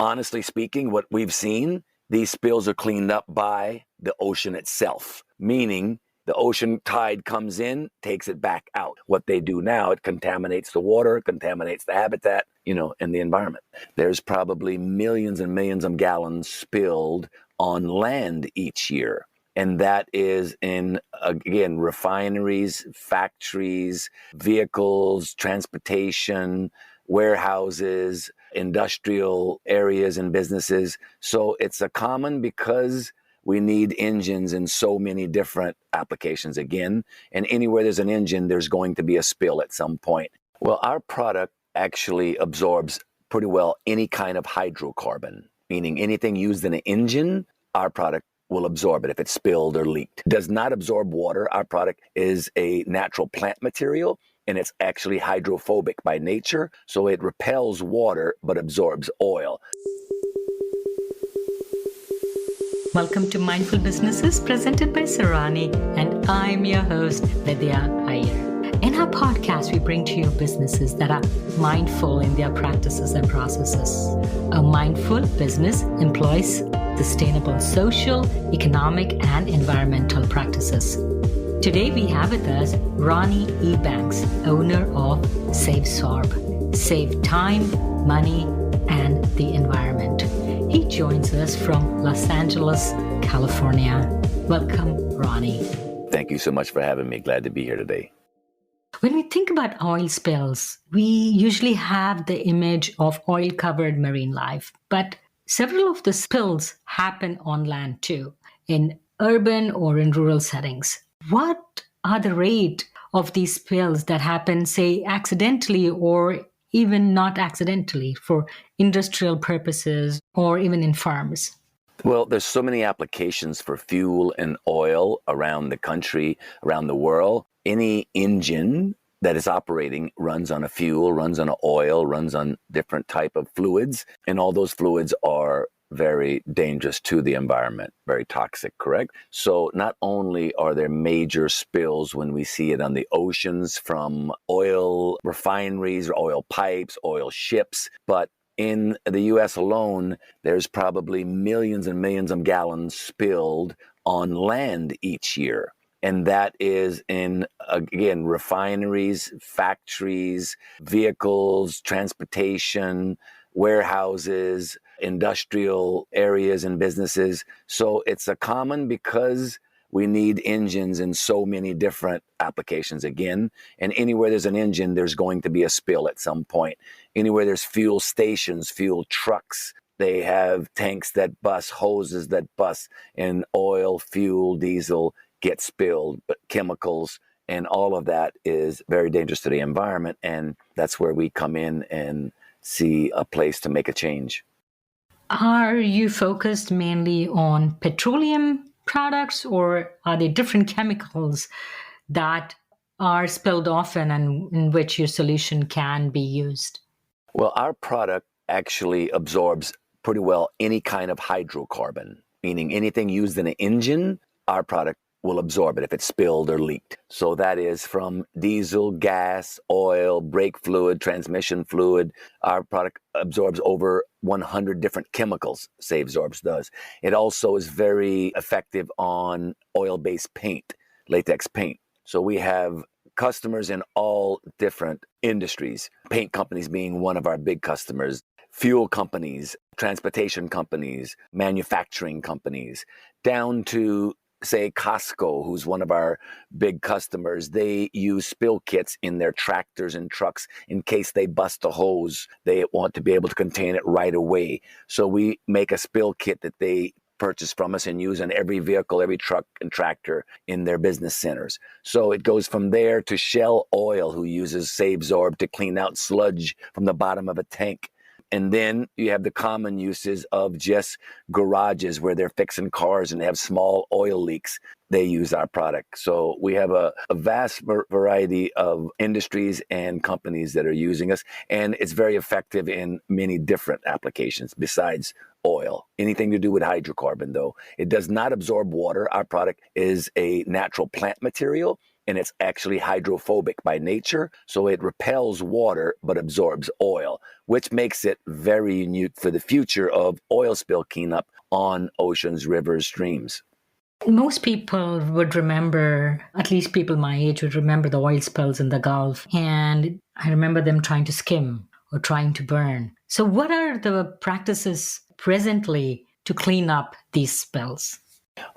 honestly speaking, what we've seen, these spills are cleaned up by the ocean itself, meaning the ocean tide comes in, takes it back out. What they do now, it contaminates the water, contaminates the habitat, and the environment. There's probably millions and millions of gallons spilled on land each year. And that is in, again, refineries, factories, vehicles, transportation, warehouses, industrial areas and businesses. So it's a common because we need engines in so many different applications again. And anywhere there's an engine, there's going to be a spill at some point. Well, our product actually absorbs pretty well any kind of hydrocarbon, meaning anything used in an engine, our product will absorb it if it's spilled or leaked. It does not absorb water. Our product is a natural plant material, and it's actually hydrophobic by nature. So it repels water but absorbs oil. Welcome to Mindful Businesses presented by Sarani, and I'm your host, Vidya Iyer. In our podcast, we bring to you businesses that are mindful in their practices and processes. A mindful business employs sustainable social, economic, and environmental practices. Today, we have with us Ronnie E. Banks, owner of Savesorb. Save time, money, and the environment. He joins us from Los Angeles, California. Welcome, Ronnie. Thank you so much for having me. Glad to be here today. When we think about oil spills, we usually have the image of oil-covered marine life, but several of the spills happen on land too, in urban or in rural settings. What are the rate of these spills that happen, say, accidentally or even not accidentally for industrial purposes or even in farms? Well, there's so many applications for fuel and oil around the country, around the world. Any engine that is operating runs on a fuel, runs on an oil, runs on different type of fluids, and all those fluids are very dangerous to the environment, very toxic, correct? So not only are there major spills when we see it on the oceans from oil refineries, oil pipes, oil ships, but in the U.S. alone, there's probably millions and millions of gallons spilled on land each year. And that is in, again, refineries, factories, vehicles, transportation, warehouses, industrial areas and businesses. So it's a common because we need engines in so many different applications again. And anywhere there's an engine, there's going to be a spill at some point. Anywhere there's fuel stations, fuel trucks, they have tanks that bust, hoses that bust, and oil, fuel, diesel get spilled, but chemicals, and all of that is very dangerous to the environment. And that's where we come in and see a place to make a change. Are you focused mainly on petroleum products, or are there different chemicals that are spilled often and in which your solution can be used? Well, our product actually absorbs pretty well any kind of hydrocarbon, meaning anything used in an engine, our product will absorb it if it's spilled or leaked. So that is from diesel, gas, oil, brake fluid, transmission fluid. Our product absorbs over 100 different chemicals, Savesorb does. It also is very effective on oil-based paint, latex paint. So we have customers in all different industries, paint companies being one of our big customers, fuel companies, transportation companies, manufacturing companies, down to say Costco, who's one of our big customers. They use spill kits in their tractors and trucks in case they bust a hose. They want to be able to contain it right away. So we make a spill kit that they purchase from us and use on every vehicle, every truck and tractor in their business centers. So it goes from there to Shell Oil, who uses Savesorb to clean out sludge from the bottom of a tank. And then you have the common uses of just garages where they're fixing cars and have small oil leaks. They use our product. So we have a vast variety of industries and companies that are using us. And it's very effective in many different applications besides oil. Anything to do with hydrocarbon, though. It does not absorb water. Our product is a natural plant material, and it's actually hydrophobic by nature. So it repels water but absorbs oil, which makes it very unique for the future of oil spill cleanup on oceans, rivers, streams. Most people would remember, at least people my age would remember the oil spills in the Gulf. And I remember them trying to skim or trying to burn. So what are the practices presently to clean up these spills?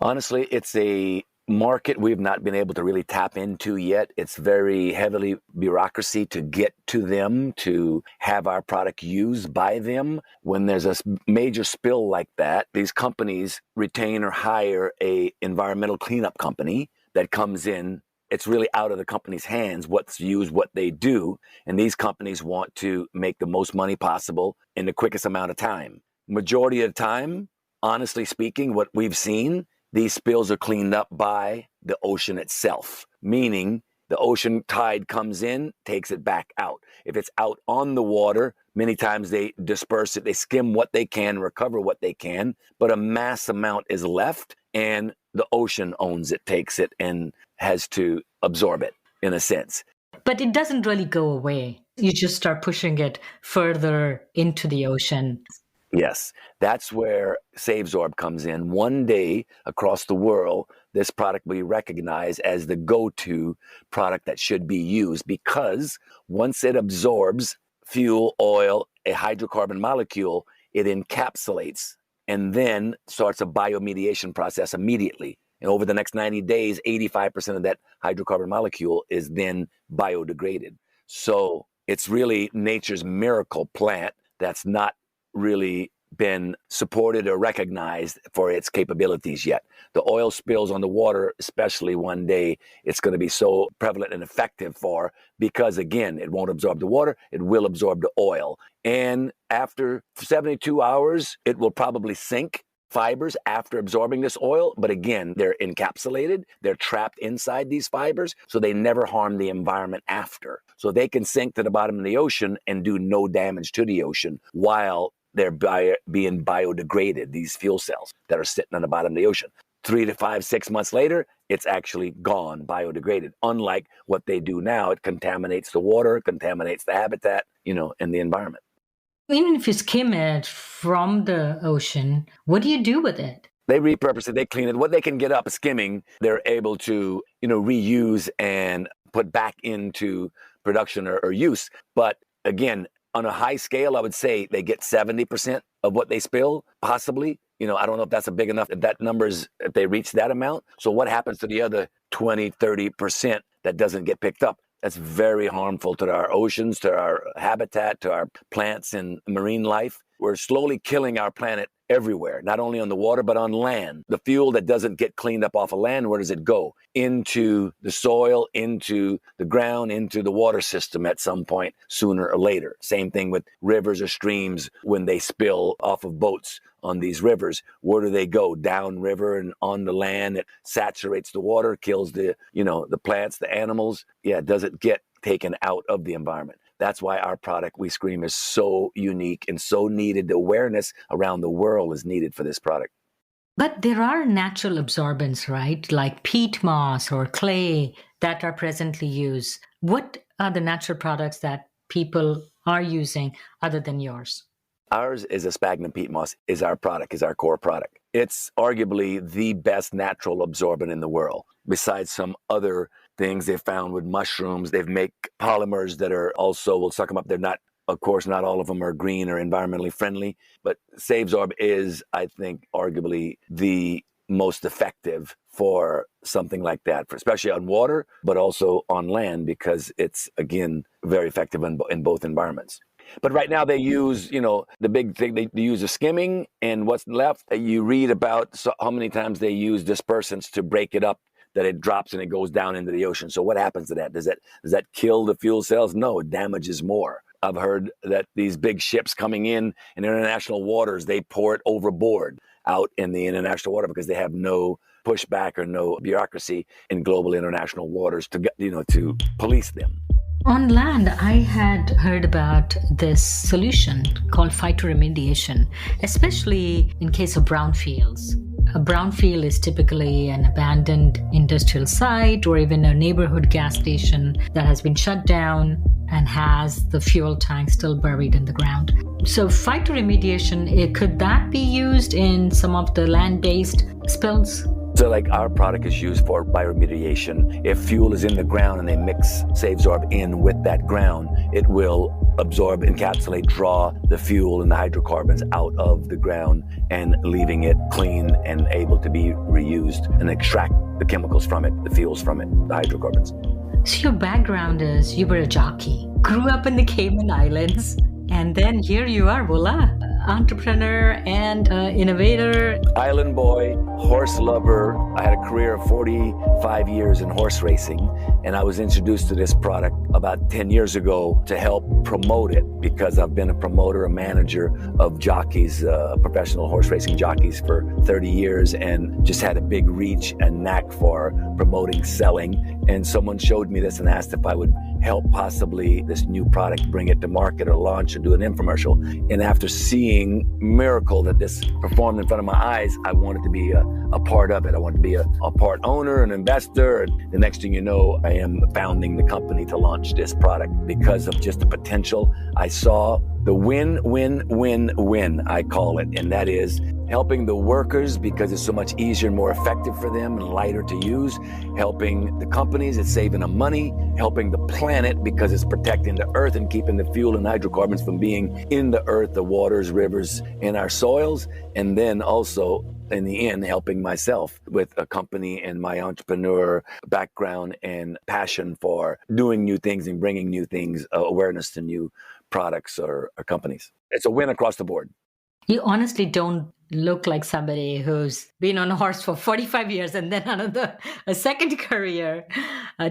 Honestly, it's a market we've not been able to really tap into yet. It's very heavily bureaucracy to get to them, to have our product used by them. When there's a major spill like that, these companies retain or hire a environmental cleanup company that comes in. It's really out of the company's hands what's used, what they do. And these companies want to make the most money possible in the quickest amount of time. Majority of the time, honestly speaking, what we've seen, these spills are cleaned up by the ocean itself, meaning the ocean tide comes in, takes it back out. If it's out on the water, many times they disperse it, they skim what they can, recover what they can, but a mass amount is left and the ocean owns it, takes it, and has to absorb it in a sense. But it doesn't really go away. You just start pushing it further into the ocean. Yes, that's where Savesorb comes in. One day across the world, this product will be recognized as the go-to product that should be used because once it absorbs fuel, oil, a hydrocarbon molecule, it encapsulates and then starts a biomediation process immediately. And over the next 90 days, 85% of that hydrocarbon molecule is then biodegraded. So it's really nature's miracle plant that's not really been supported or recognized for its capabilities yet. The oil spills on the water, especially one day, it's going to be so prevalent and effective for, because again, it won't absorb the water, it will absorb the oil. And after 72 hours, it will probably sink fibers after absorbing this oil. But again, they're encapsulated, they're trapped inside these fibers, so they never harm the environment after. So they can sink to the bottom of the ocean and do no damage to the ocean while they're being biodegraded, these fuel cells that are sitting on the bottom of the ocean. 3 to 5, 6 months later, it's actually gone, biodegraded. Unlike what they do now, it contaminates the water, contaminates the habitat, and the environment. Even if you skim it from the ocean, what do you do with it? They repurpose it, they clean it. What they can get up skimming, they're able to, reuse and put back into production or use. But again, on a high scale, I would say they get 70% of what they spill, possibly. I don't know if that's a big enough, if that numbers, if they reach that amount. So what happens to the other 20, 30% that doesn't get picked up? That's very harmful to our oceans, to our habitat, to our plants and marine life. We're slowly killing our planet everywhere, not only on the water, but on land. The fuel that doesn't get cleaned up off of land, where does it go? Into the soil, into the ground, into the water system at some point, sooner or later. Same thing with rivers or streams when they spill off of boats on these rivers. Where do they go? Down river and on the land. It saturates the water, kills the plants, the animals. Yeah, does it get taken out of the environment? That's why our product, We Scream, is so unique and so needed. The awareness around the world is needed for this product. But there are natural absorbents, right? Like peat moss or clay that are presently used. What are the natural products that people are using other than yours? Ours is a sphagnum peat moss, is our product, is our core product. It's arguably the best natural absorbent in the world, besides some other things they've found with mushrooms. They've make polymers that are also, we'll suck them up. They're not, of course, not all of them are green or environmentally friendly, but Savesorb is, I think, arguably the most effective for something like that, especially on water, but also on land, because it's, again, very effective in both environments. But right now they use, the big thing, they use the skimming, and what's left, you read about how many times they use dispersants to break it up, that it drops and it goes down into the ocean. So what happens to that? Does that kill the fuel cells? No, it damages more. I've heard that these big ships coming in international waters, they pour it overboard out in the international water because they have no pushback or no bureaucracy in global international waters to police them. On land, I had heard about this solution called phytoremediation, especially in case of brownfields. A brownfield is typically an abandoned industrial site or even a neighborhood gas station that has been shut down and has the fuel tank still buried in the ground. So phytoremediation, could that be used in some of the land-based spills? So like our product is used for bioremediation. If fuel is in the ground and they mix Savesorb in with that ground, it will absorb, encapsulate, draw the fuel and the hydrocarbons out of the ground and leaving it clean and able to be reused and extract the chemicals from it, the fuels from it, the hydrocarbons. So your background is you were a jockey, grew up in the Cayman Islands, and then here you are, voila, entrepreneur and innovator. Island boy, horse lover. I had a career of 45 years in horse racing, and I was introduced to this product about 10 years ago to help promote it because I've been a promoter, a manager of jockeys, professional horse racing jockeys for 30 years, and just had a big reach and knack for promoting, selling. And someone showed me this and asked if I would help possibly this new product, bring it to market or launch or do an infomercial. And after seeing miracle that this performed in front of my eyes, I wanted to be a part of it. I wanted to be a part owner, an investor. And the next thing you know, I am founding the company to launch this product because of just the potential I saw. The win, win, win, win, I call it. And that is helping the workers because it's so much easier and more effective for them and lighter to use. Helping the companies, it's saving them money. Helping the planet because it's protecting the earth and keeping the fuel and hydrocarbons from being in the earth, the waters, rivers, and our soils. And then also, in the end, helping myself with a company and my entrepreneur background and passion for doing new things and bringing new things, awareness to new products or companies. It's a win across the board. You honestly don't look like somebody who's been on a horse for 45 years and then a second career,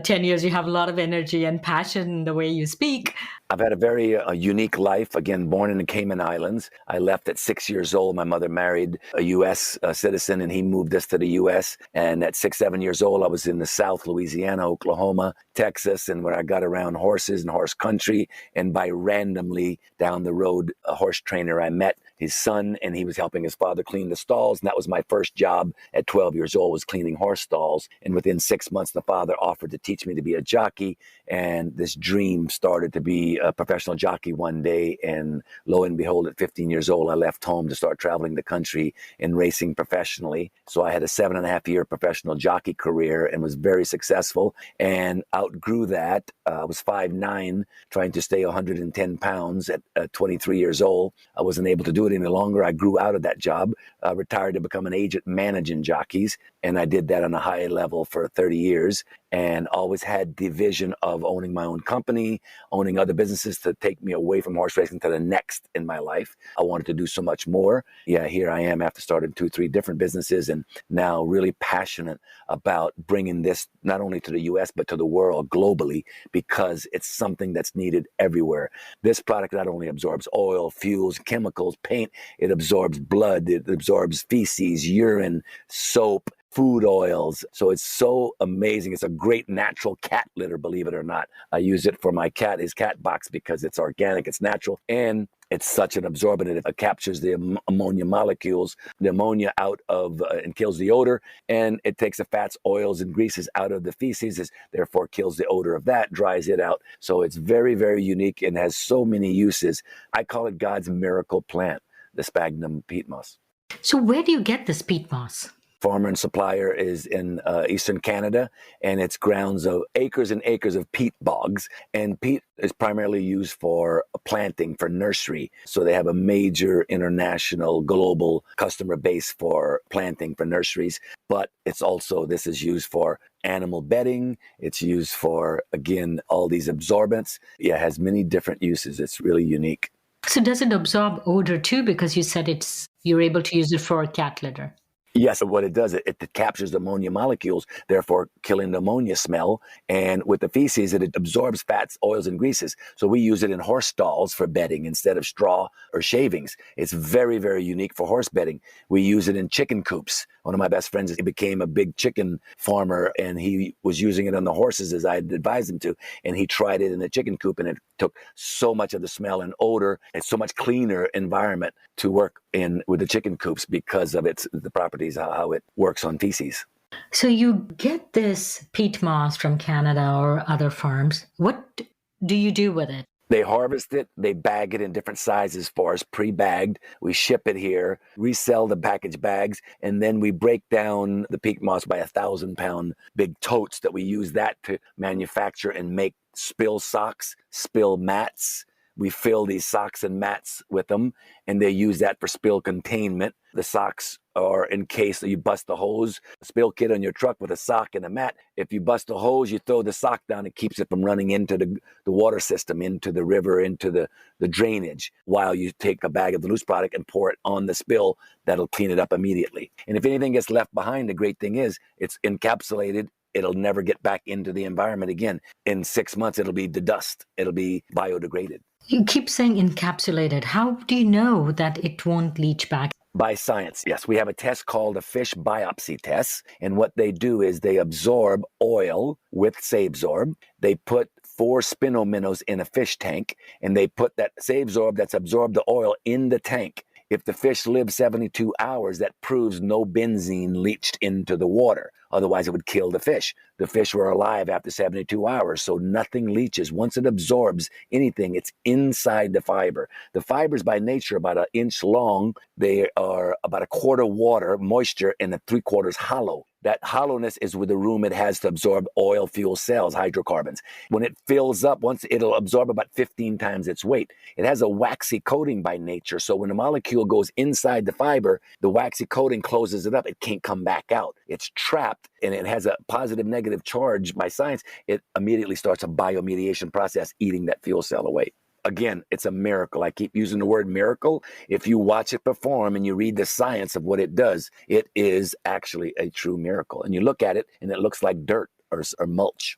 10 years. You have a lot of energy and passion in the way you speak. I've had a very unique life. Again, born in the Cayman Islands. I left at 6 years old. My mother married a U.S. citizen, and he moved us to the U.S. And at 6, 7 years old, I was in the South, Louisiana, Oklahoma, Texas, and where I got around horses and horse country. And by randomly down the road, a horse trainer I met, his son, and he was helping his father clean the stalls. And that was my first job at 12 years old, was cleaning horse stalls. And within 6 months, the father offered to teach me to be a jockey. And this dream started to be a professional jockey one day. And lo and behold, at 15 years old, I left home to start traveling the country and racing professionally. So I had a 7.5-year professional jockey career and was very successful and outgrew that. I was 5'9", trying to stay 110 pounds at 23 years old. I wasn't able to do it any longer. I grew out of that job, retired to become an agent managing jockeys. And I did that on a high level for 30 years and always had the vision of owning my own company, owning other businesses to take me away from horse racing to the next in my life. I wanted to do so much more. Yeah, here I am after starting 2, 3 different businesses and now really passionate about bringing this not only to the U.S. but to the world globally because it's something that's needed everywhere. This product not only absorbs oil, fuels, chemicals, paint, it absorbs blood, it absorbs feces, urine, soap, food oils. So it's so amazing. It's a great natural cat litter, believe it or not. I use it for my cat, his cat box, because it's organic, it's natural, and it's such an absorbent. It captures the ammonia molecules, the ammonia out of and kills the odor, and it takes the fats, oils, and greases out of the feces, therefore kills the odor of that, dries it out. So it's very, very unique and has so many uses. I call it God's miracle plant, the sphagnum peat moss. So where do you get this peat moss? Farmer and supplier is in eastern Canada, and it's grounds of acres and acres of peat bogs. And peat is primarily used for planting for nursery. So they have a major international global customer base for planting for nurseries. But it's also, this is used for animal bedding. It's used for, again, all these absorbents. Yeah, it has many different uses. It's really unique. So does it absorb odor too? Because you said you're able to use it for cat litter. Yes, what it does, it captures the ammonia molecules, therefore killing the ammonia smell. And with the feces, it absorbs fats, oils, and greases. So we use it in horse stalls for bedding instead of straw or shavings. It's very, very unique for horse bedding. We use it in chicken coops. One of my best friends, he became a big chicken farmer, and he was using it on the horses as I had advised him to. And he tried it in the chicken coop, and it took so much of the smell and odor. It's so much cleaner environment to work in with the chicken coops because of the properties studies how it works on feces. So you get this peat moss from Canada or other farms. What do you do with it? They harvest it, they bag it in different sizes for us, pre-bagged. We ship it here, resell the packaged bags, and then we break down the peat moss by 1,000-pound big totes that we use that to manufacture and make spill socks, spill mats. We fill these socks and mats with them, and they use that for spill containment. The socks are in case you bust a hose, spill kit on your truck with a sock and a mat. If you bust a hose, you throw the sock down. It keeps it from running into the water system, into the river, into the drainage, while you take a bag of the loose product and pour it on the spill. That'll clean it up immediately. And if anything gets left behind, the great thing is it's encapsulated. It'll never get back into the environment again. In 6 months, it'll be the dust. It'll be biodegraded. You keep saying encapsulated. How do you know that it won't leach back? By science, yes. We have a test called a fish biopsy test. And what they do is they absorb oil with Savesorb. They put 4 spino minnows in a fish tank, and they put that Savesorb that's absorbed the oil in the tank. If the fish lives 72 hours, that proves no benzene leached into the water. Otherwise, it would kill the fish. The fish were alive after 72 hours, so nothing leaches. Once it absorbs anything, it's inside the fiber. The fibers by nature are about 1 inch long. They are about 1/4 water, moisture, and 3/4 hollow. That hollowness is with the room it has to absorb oil, fuel cells, hydrocarbons. When it fills up, once it'll absorb about 15 times its weight. It has a waxy coating by nature, so when the molecule goes inside the fiber, the waxy coating closes it up. It can't come back out. It's trapped, and it has a positive-negative charge by science. It immediately starts a biomediation process, eating that fuel cell away. Again, it's a miracle. I keep using the word miracle. If you watch it perform and you read the science of what it does, it is actually a true miracle. And you look at it, and it looks like dirt or mulch.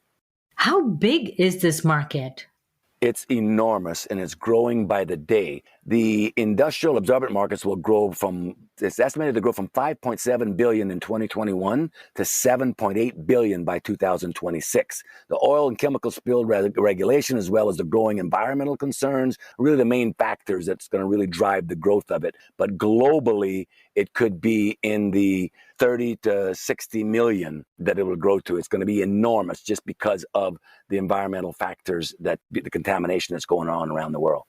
How big is this market? It's enormous, and it's growing by the day. The industrial absorbent markets will grow from, it's estimated to grow from 5.7 billion in 2021 to 7.8 billion by 2026. The oil and chemical spill regulation, as well as the growing environmental concerns, are really the main factors that's going to really drive the growth of it. But globally, it could be in the 30 to 60 million that it will grow to. It's going to be enormous just because of the environmental factors, that the contamination that's going on around the world.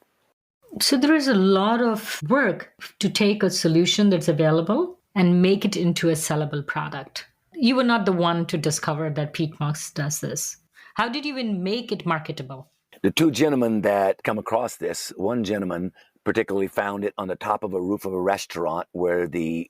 So there is a lot of work to take a solution that's available and make it into a sellable product. You were not the one to discover that peat moss does this. How did you even make it marketable? The 2 gentlemen that come across this, one gentleman particularly found it on the top of a roof of a restaurant where the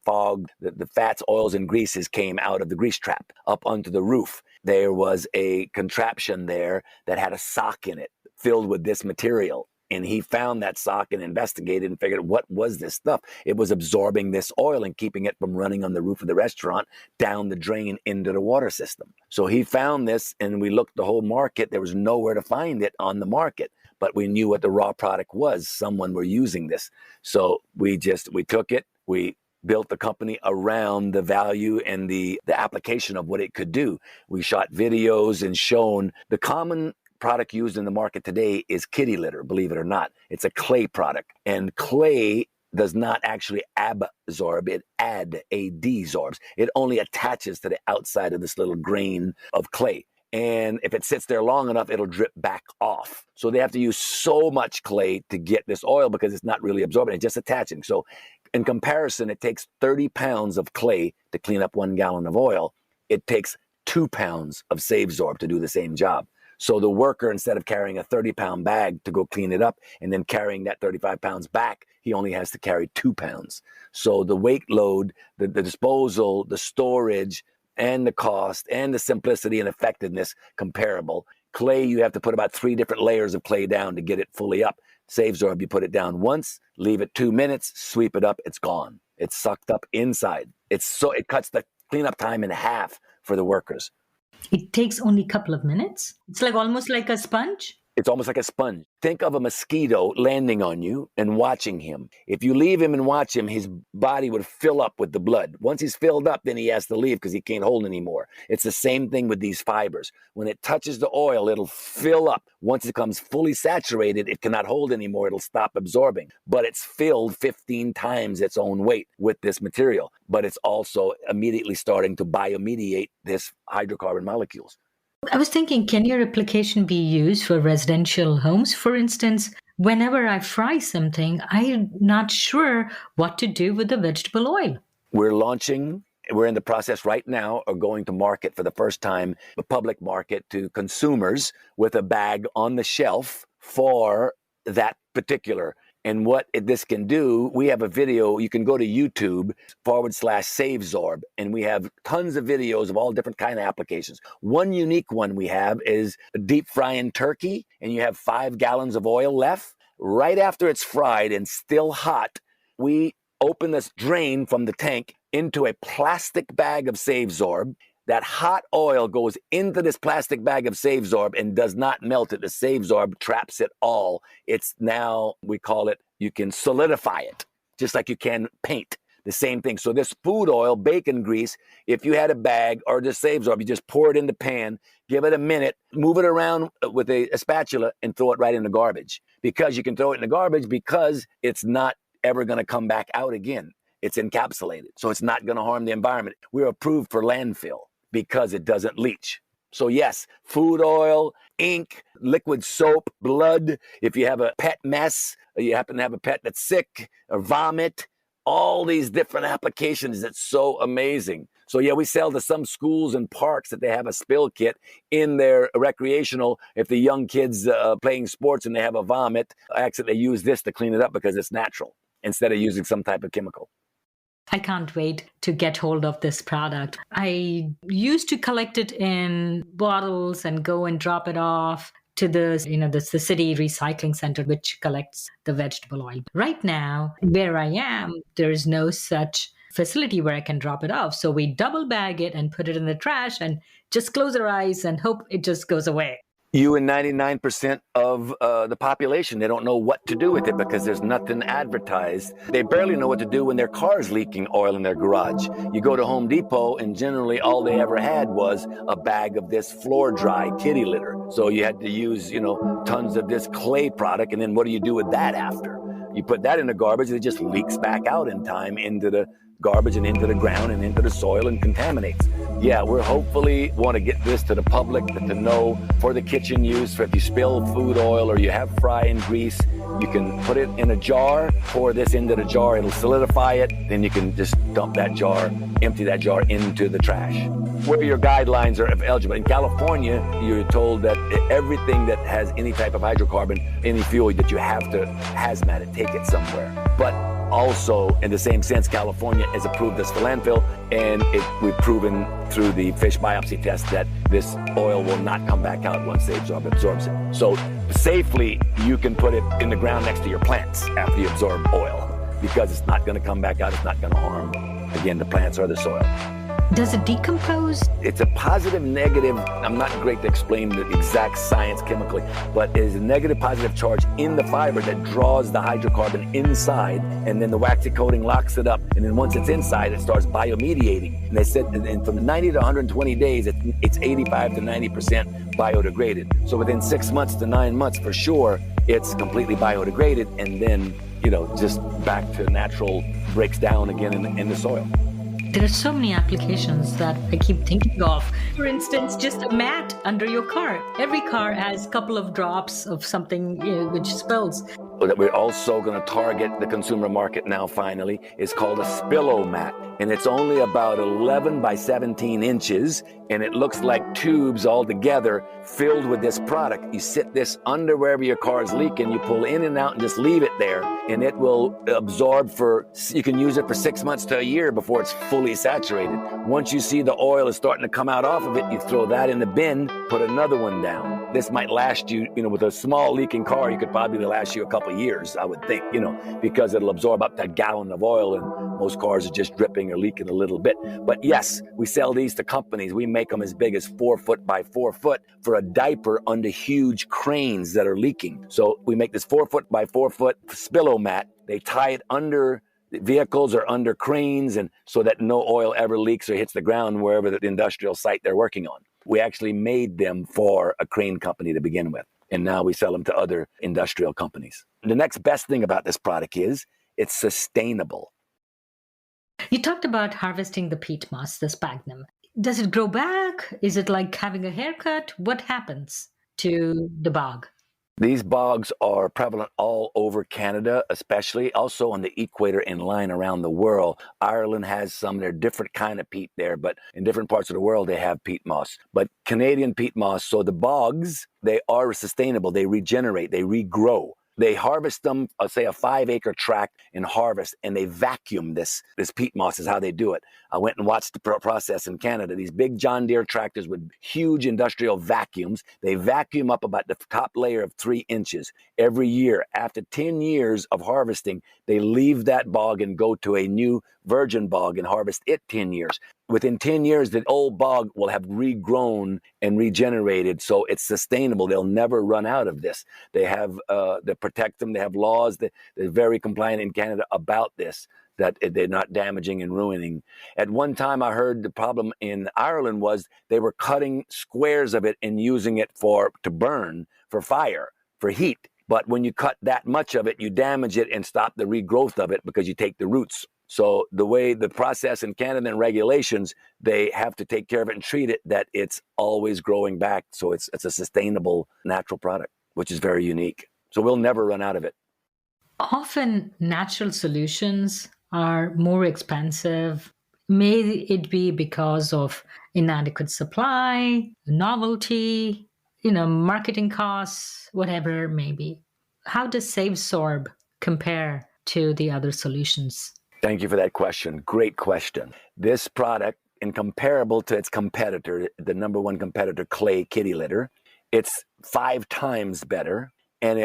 fog, the fats, oils, and greases came out of the grease trap up onto the roof. There was a contraption there that had a sock in it filled with this material. And he found that sock and investigated and figured, what was this stuff? It was absorbing this oil and keeping it from running on the roof of the restaurant down the drain into the water system. So he found this, and we looked the whole market. There was nowhere to find it on the market, but we knew what the raw product was. Someone were using this. So we took it, we built the company around the value and the application of what it could do. We shot videos and shown the common product used in the market today is kitty litter, believe it or not. It's a clay product. And clay does not actually absorb, it adsorbs. It only attaches to the outside of this little grain of clay. And if it sits there long enough, it'll drip back off. So they have to use so much clay to get this oil because it's not really absorbing, it's just attaching. So in comparison, it takes 30 pounds of clay to clean up 1 gallon of oil. It takes 2 pounds of Savesorb to do the same job. So the worker, instead of carrying a 30-pound bag to go clean it up and then carrying that 35 pounds back, he only has to carry 2 pounds. So the weight load, the disposal, the storage, and the cost, and the simplicity and effectiveness comparable. Clay, you have to put about 3 different layers of clay down to get it fully up. Savesorb, you put it down once, leave it 2 minutes, sweep it up, it's gone. It's sucked up inside. It cuts the cleanup time in half for the workers. It takes only a couple of minutes? It's like almost like a sponge? It's almost like a sponge. Think of a mosquito landing on you and watching him. If you leave him and watch him, his body would fill up with the blood. Once he's filled up, then he has to leave because he can't hold anymore. It's the same thing with these fibers. When it touches the oil, it'll fill up. Once it becomes fully saturated, it cannot hold anymore. It'll stop absorbing. But it's filled 15 times its own weight with this material. But it's also immediately starting to biomediate this hydrocarbon molecules. I was thinking, can your application be used for residential homes? For instance, whenever I fry something, I'm not sure what to do with the vegetable oil. We're in the process right now of going to market for the first time, the public market to consumers with a bag on the shelf for that particular. And what this can do, we have a video, you can go to YouTube /Savesorb, and we have tons of videos of all different kind of applications. One unique one we have is deep frying turkey, and you have 5 gallons of oil left. Right after it's fried and still hot, we open this drain from the tank into a plastic bag of Savesorb. That hot oil goes into this plastic bag of Savesorb and does not melt it. The Savesorb traps it all. It's now, we call it, you can solidify it, just like you can paint. The same thing. So this food oil, bacon grease, if you had a bag or the Savesorb, you just pour it in the pan, give it a minute, move it around with a spatula and throw it right in the garbage. Because you can throw it in the garbage because it's not ever going to come back out again. It's encapsulated. So it's not going to harm the environment. We're approved for landfill because it doesn't leach. So yes, food oil, ink, liquid soap, blood. If you have a pet mess, or you happen to have a pet that's sick, or vomit, all these different applications. That's so amazing. So yeah, we sell to some schools and parks that they have a spill kit in their recreational. If the young kids playing sports and they have a vomit, actually they use this to clean it up because it's natural instead of using some type of chemical. I can't wait to get hold of this product. I used to collect it in bottles and go and drop it off to the city recycling center, which collects the vegetable oil. Right now, where I am, there is no such facility where I can drop it off. So we double bag it and put it in the trash and just close our eyes and hope it just goes away. You and 99% of the population, they don't know what to do with it because there's nothing advertised. They barely know what to do when their car's leaking oil in their garage. You go to Home Depot and generally all they ever had was a bag of this floor dry kitty litter. So you had to use, tons of this clay product. And then what do you do with that after? You put that in the garbage, it just leaks back out in time into the garbage and into the ground and into the soil and contaminates. Yeah, we're hopefully want to get this to the public to know for the kitchen use. For if you spill food oil or you have frying grease, you can put it in a jar, pour this into the jar, it'll solidify it, then you can just dump that jar, empty that jar into the trash. Where your guidelines are eligible. In California, you're told that everything that has any type of hydrocarbon, any fuel, that you have to hazmat it, take it somewhere. But also, in the same sense, California is approved this for landfill, and we've proven through the fish biopsy test that this oil will not come back out once Savesorb absorbs it. So safely, you can put it in the ground next to your plants after you absorb oil, because it's not going to come back out, it's not going to harm, again, the plants or the soil. Does it decompose? It's a positive, negative. I'm not great to explain the exact science chemically, but there's a negative, positive charge in the fiber that draws the hydrocarbon inside, and then the waxy coating locks it up. And then once it's inside, it starts biomediating. And they said and from 90 to 120 days, it's 85 to 90% biodegraded. So within 6 months to 9 months, for sure, it's completely biodegraded, and then, just back to natural, breaks down again in the soil. There are so many applications that I keep thinking of. For instance, just a mat under your car. Every car has a couple of drops of something which spills. That we're also going to target the consumer market now finally is called a spillo mat. And it's only about 11 by 17 inches. And it looks like tubes all together filled with this product. You sit this under wherever your car is leaking. You pull in and out and just leave it there. And it will absorb you can use it for 6 months to a year before it's fully saturated. Once you see the oil is starting to come out off of it, you throw that in the bin, put another one down. this might last you, with a small leaking car, you could probably last you a couple of years, I would think, because it'll absorb up to a gallon of oil, and most cars are just dripping or leaking a little bit. But yes, we sell these to companies. We make them as big as 4 foot by 4 foot for a diaper under huge cranes that are leaking. So we make this 4 foot by 4 foot spillo mat. They tie it under vehicles or under cranes, and so that no oil ever leaks or hits the ground wherever the industrial site they're working on. We actually made them for a crane company to begin with, and now we sell them to other industrial companies. The next best thing about this product is it's sustainable. You talked about harvesting the peat moss, the sphagnum. Does it grow back? Is it like having a haircut? What happens to the bog? These bogs are prevalent all over Canada, especially also on the equator and line around the world. Ireland has some. They're different kind of peat there, but in different parts of the world, they have peat moss. But Canadian peat moss, so the bogs, they are sustainable. They regenerate, they regrow. They harvest them, say a 5-acre tract and harvest, and they vacuum this peat moss is how they do it. I went and watched the process in Canada. These big John Deere tractors with huge industrial vacuums. They vacuum up about the top layer of 3 inches every year. After 10 years of harvesting, they leave that bog and go to a new virgin bog and harvest it 10 years. Within 10 years, the old bog will have regrown and regenerated, so it's sustainable. They'll never run out of this. They have, they protect them. They have laws. They're very compliant in Canada about this, that they're not damaging and ruining. At one time, I heard the problem in Ireland was they were cutting squares of it and using it to burn, for fire, for heat. But when you cut that much of it, you damage it and stop the regrowth of it because you take the roots. So the way the process in Canada and regulations, they have to take care of it and treat it that it's always growing back. So it's a sustainable natural product, which is very unique. So we'll never run out of it. Often natural solutions are more expensive. May it be because of inadequate supply, novelty, marketing costs, whatever it may be. How does Savesorb compare to the other solutions? Thank you for that question. Great question. This product, incomparable to its competitor, the number one competitor, clay kitty litter, it's 5 times better, and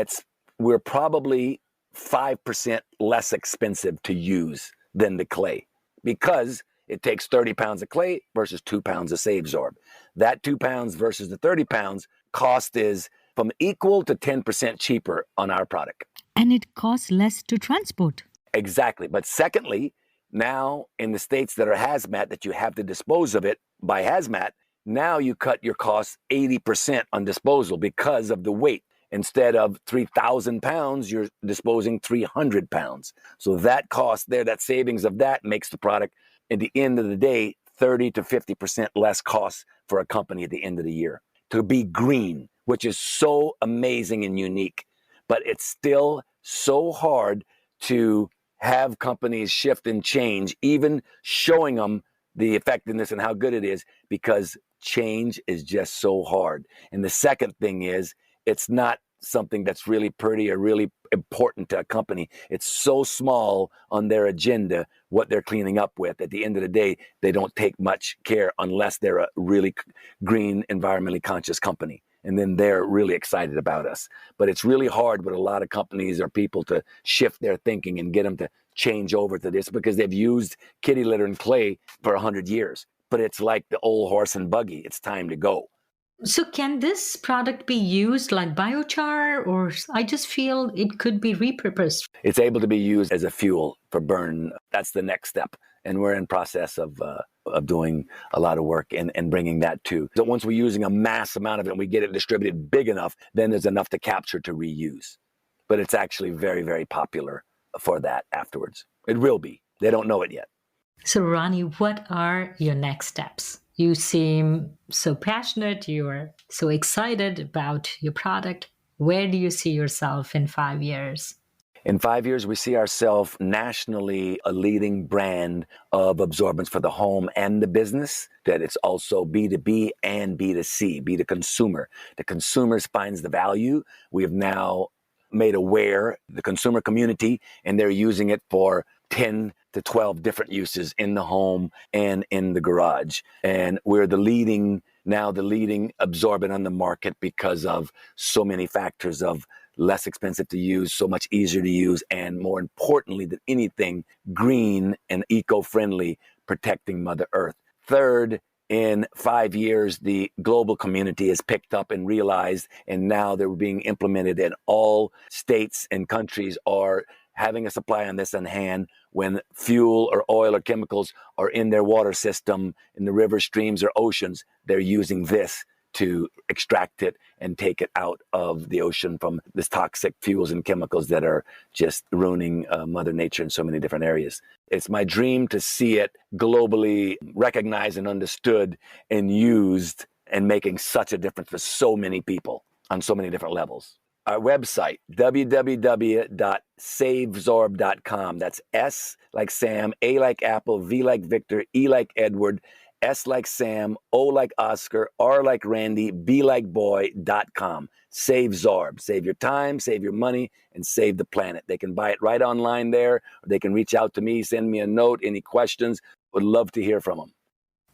we're probably 5% less expensive to use than the clay, because it takes 30 pounds of clay versus 2 pounds of Savesorb. That 2 pounds versus the 30 pounds cost is from equal to 10% cheaper on our product. And it costs less to transport. Exactly. But secondly, now in the states that are hazmat, that you have to dispose of it by hazmat, now you cut your costs 80% on disposal because of the weight. Instead of 3,000 pounds, you're disposing 300 pounds. So that cost there, that savings of that makes the product, at the end of the day, 30 to 50% less cost for a company at the end of the year. To be green, which is so amazing and unique, but it's still so hard to have companies shift and change, even showing them the effectiveness and how good it is, because change is just so hard. And the second thing is, it's not something that's really pretty or really important to a company. It's so small on their agenda, what they're cleaning up with. At the end of the day, they don't take much care unless they're a really green, environmentally conscious company. And then they're really excited about us. But it's really hard with a lot of companies or people to shift their thinking and get them to change over to this, because they've used kitty litter and clay for 100 years. But it's like the old horse and buggy. It's time to go. So can this product be used like biochar, or I just feel it could be repurposed? It's able to be used as a fuel for burn. That's the next step. And we're in process of doing a lot of work and bringing that too. So once we're using a mass amount of it and we get it distributed big enough, then there's enough to capture to reuse. But it's actually very, very popular for that afterwards. It will be. They don't know it yet. So Ronnie, what are your next steps? You seem so passionate. You are so excited about your product. Where do you see yourself in 5 years? In 5 years, we see ourselves nationally a leading brand of absorbents for the home and the business, that it's also B2B and B2C, be the consumer. The consumer finds the value. We have now made aware the consumer community, and they're using it for 10 to 12 different uses in the home and in the garage. And we're the leading now the leading absorbent on the market because of so many factors of less expensive to use, so much easier to use, and more importantly than anything, green and eco-friendly, protecting Mother Earth. Third, in 5 years, the global community has picked up and realized, and now they're being implemented, and all states and countries are having a supply on this on hand. When fuel or oil or chemicals are in their water system, in the rivers, streams, or oceans, they're using this to extract it and take it out of the ocean from this toxic fuels and chemicals that are just ruining Mother Nature in so many different areas. It's my dream to see it globally recognized and understood and used and making such a difference for so many people on so many different levels. Our website, www.savesorb.com. That's S like Sam, A like Apple, V like Victor, E like Edward, S like Sam, O like Oscar, R like Randy, B like boy.com. Savesorb. Save your time, save your money, and save the planet. They can buy it right online there, or they can reach out to me, send me a note, any questions. Would love to hear from them.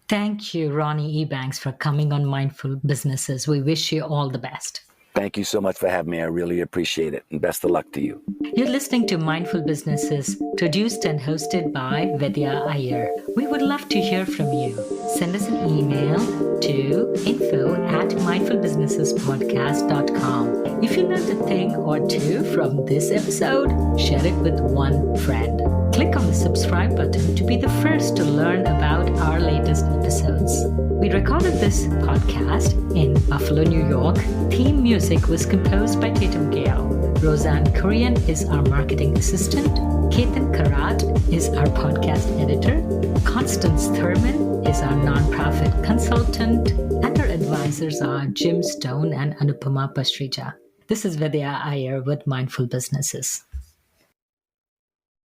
Thank you, Ronnie Ebanks, for coming on Mindful Businesses. We wish you all the best. Thank you so much for having me. I really appreciate it. And best of luck to you. You're listening to Mindful Businesses, produced and hosted by Vidya Iyer. We would love to hear from you. Send us an email to info@mindfulbusinessespodcast.com. If you learned a thing or two from this episode, share it with one friend. Click on the subscribe button to be the first to learn about our latest episodes. We recorded this podcast in Buffalo, New York. Theme music was composed by Tatum Gale. Roseanne Korean is our marketing assistant. Ketan Karat is our podcast editor. Constance Thurman is our nonprofit consultant. And our advisors are Jim Stone and Anupama Pastrija. This is Vidya Iyer with Mindful Businesses.